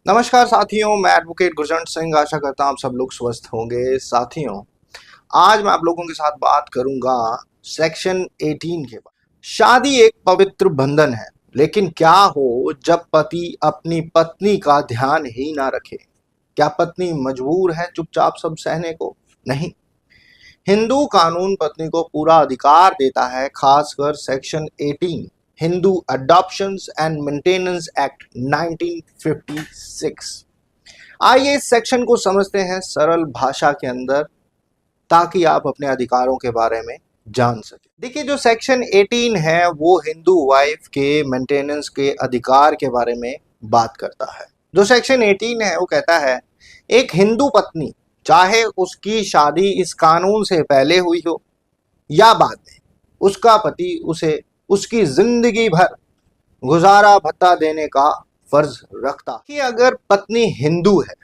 नमस्कार साथियों, मैं एडवोकेट गुरजंट सिंह। आशा करता हूं आप सब लोग स्वस्थ होंगे। साथियों, आज मैं आप लोगों के साथ बात करूंगा सेक्शन 18 के बाद। शादी एक पवित्र बंधन है, लेकिन क्या हो जब पति अपनी पत्नी का ध्यान ही ना रखे? क्या पत्नी मजबूर है चुपचाप सब सहने को? नहीं। हिंदू कानून पत्नी को पूरा अधिकार देता है, खासकर section 18 Hindu adoptions and maintenance act 1956। आइए इस सेक्शन को समझते हैं सरल भाषा के अंदर, ताकि आप अपने अधिकारों के बारे में जान सकें। देखिए, जो सेक्शन 18 है वो हिंदू वाइफ के मेंटेनेंस के अधिकार के बारे में बात करता है। जो सेक्शन 18 है वो कहता है, एक हिंदू पत्नी, चाहे उसकी शादी इस कानून से पहले हुई हो या बाद में, उसका पति उसे उसकी जिंदगी भर गुजारा भत्ता देने का फर्ज रखता कि अगर पत्नी हिंदू है,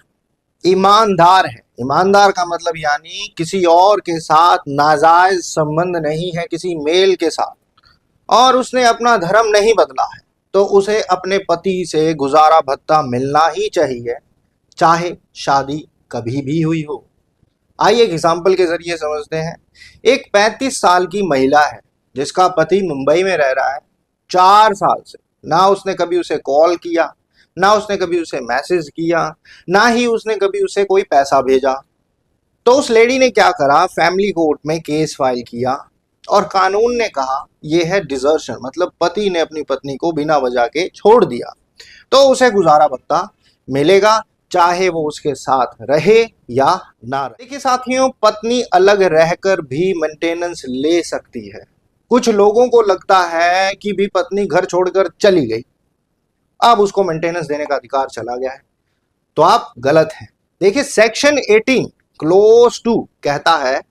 ईमानदार है, ईमानदार का मतलब यानी किसी और के साथ नाजायज संबंध नहीं है, किसी मेल के साथ, और उसने अपना धर्म नहीं बदला है, तो उसे अपने पति से गुजारा भत्ता मिलना ही चाहिए, चाहे शादी कभी भी हुई हो। आइए एक एग्जाम्पल के जरिए समझते हैं। एक 35 साल की महिला है जिसका पति मुंबई में रह रहा है 4 साल से। ना उसने कभी उसे कॉल किया, ना उसने कभी उसे मैसेज किया, ना ही उसने कभी उसे कोई पैसा भेजा। तो उस लेडी ने क्या करा, फैमिली कोर्ट में केस फाइल किया और कानून ने कहा यह है डिजर्शन, मतलब पति ने अपनी पत्नी को बिना वजह के छोड़ दिया, तो उसे गुजारा भत्ता मिलेगा, चाहे वो उसके साथ रहे या ना रहे। देखिए साथियों, पत्नी अलग रहकर भी मेंटेनेंस ले सकती है। कुछ लोगों को लगता है कि भी पत्नी घर छोड़कर चली गई, अब उसको मेंटेनेंस देने का अधिकार चला गया है, तो आप गलत हैं। देखिए, सेक्शन 18 क्लोज टू कहता है,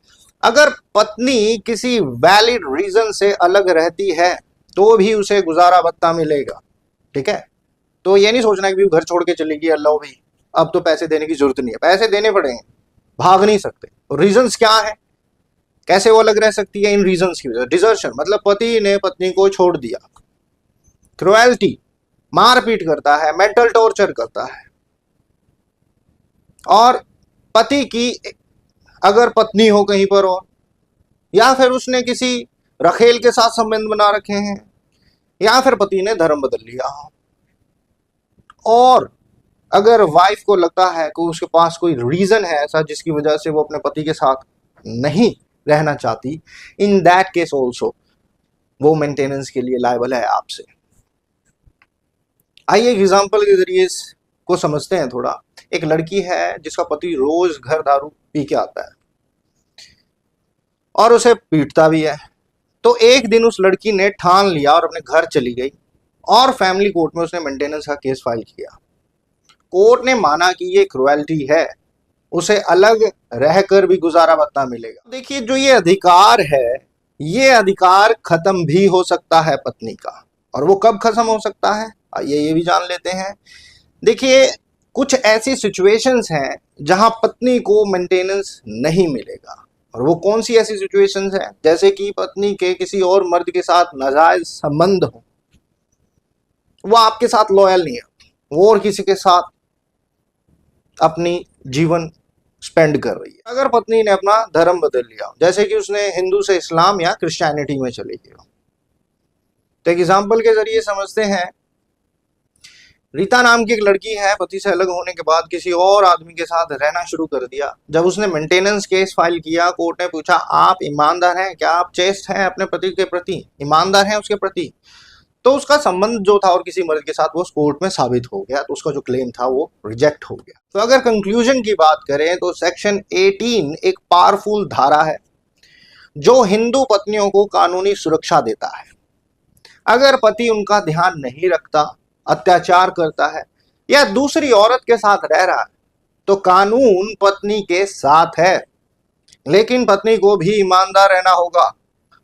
अगर पत्नी किसी वैलिड रीजन से अलग रहती है तो भी उसे गुजारा भत्ता मिलेगा। ठीक है, तो ये नहीं सोचना कि भी घर छोड़ के चलेगी, अल्लाह भाई अब तो पैसे देने की जरूरत नहीं है। पैसे देने पड़ेंगे, भाग नहीं सकते। रीजंस क्या है, कैसे वो अलग रह सकती है? इन रीजंस की वजह। डिजर्शन मतलब पति ने पत्नी को छोड़ दिया, क्रुएल्टी, मारपीट करता है, मेंटल टॉर्चर करता है, और पति की अगर पत्नी हो कहीं पर हो, या फिर उसने किसी रखेल के साथ संबंध बना रखे हैं, या फिर पति ने धर्म बदल लिया हो, और अगर वाइफ को लगता है कि उसके पास कोई रीजन है ऐसा जिसकी वजह से वो अपने पति के साथ नहीं रहना चाहती, इन दैट केस ऑल्सो वो मेंटेनेंस के लिए लायबल है आपसे। आइए एग्जाम्पल के जरिए इसको समझते हैं थोड़ा। एक लड़की है जिसका पति रोज घर दारू पी के आता है और उसे पीटता भी है। तो एक दिन उस लड़की ने ठान लिया और अपने घर चली गई और फैमिली कोर्ट में उसने मेंटेनेंस का केस फाइल किया। कोर्ट ने माना कि ये क्रुएल्टी है, उसे अलग रहकर भी गुजारा भत्ता मिलेगा। देखिए, जो ये अधिकार है, ये अधिकार खत्म भी हो सकता है पत्नी का, और वो कब खत्म हो सकता है आइए ये भी जान लेते हैं। देखिए, कुछ ऐसी सिचुएशंस हैं जहां पत्नी को मेंटेनेंस नहीं मिलेगा, और वो कौन सी ऐसी सिचुएशंस हैं? जैसे कि पत्नी के किसी और मर्द के साथ नाजायज संबंध हो, वो आपके साथ लॉयल नहीं है, वो और किसी के साथ अपनी जीवन स्पेंड कर रही है। अगर पत्नी ने अपना धर्म बदल लिया, जैसे कि उसने हिंदू से इस्लाम या क्रिश्चियनिटी में चली गई, तो एग्जाम्पल के जरिए समझते हैं। रीता नाम की एक लड़की है, पति से अलग होने के बाद किसी और आदमी के साथ रहना शुरू कर दिया। जब उसने मेंटेनेंस केस फाइल किया, कोर्ट ने पूछा आप ईमानदार हैं क्या, आप चेस्ट हैं अपने पति के प्रति, ईमानदार हैं उसके प्रति? तो उसका संबंध जो था और किसी मर्द के साथ वो कोर्ट में साबित हो गया, तो उसका जो क्लेम था वो रिजेक्ट हो गया। तो अगर कंक्लूजन की बात करें तो सेक्शन 18 एक पावरफुल धारा है जो हिंदू पत्नियों को कानूनी सुरक्षा देता है। अगर पति उनका ध्यान नहीं रखता, अत्याचार करता है या दूसरी औरत के साथ रह रहा है, तो कानून पत्नी के साथ है, लेकिन पत्नी को भी ईमानदार रहना होगा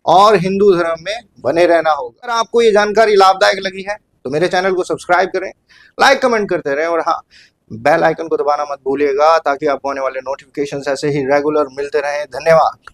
और हिंदू धर्म में बने रहना होगा। अगर आपको ये जानकारी लाभदायक लगी है तो मेरे चैनल को सब्सक्राइब करें, लाइक कमेंट करते रहें, और हाँ, बेल आइकन को दबाना मत भूलिएगा ताकि आपको आने वाले नोटिफिकेशंस ऐसे ही रेगुलर मिलते रहें। धन्यवाद।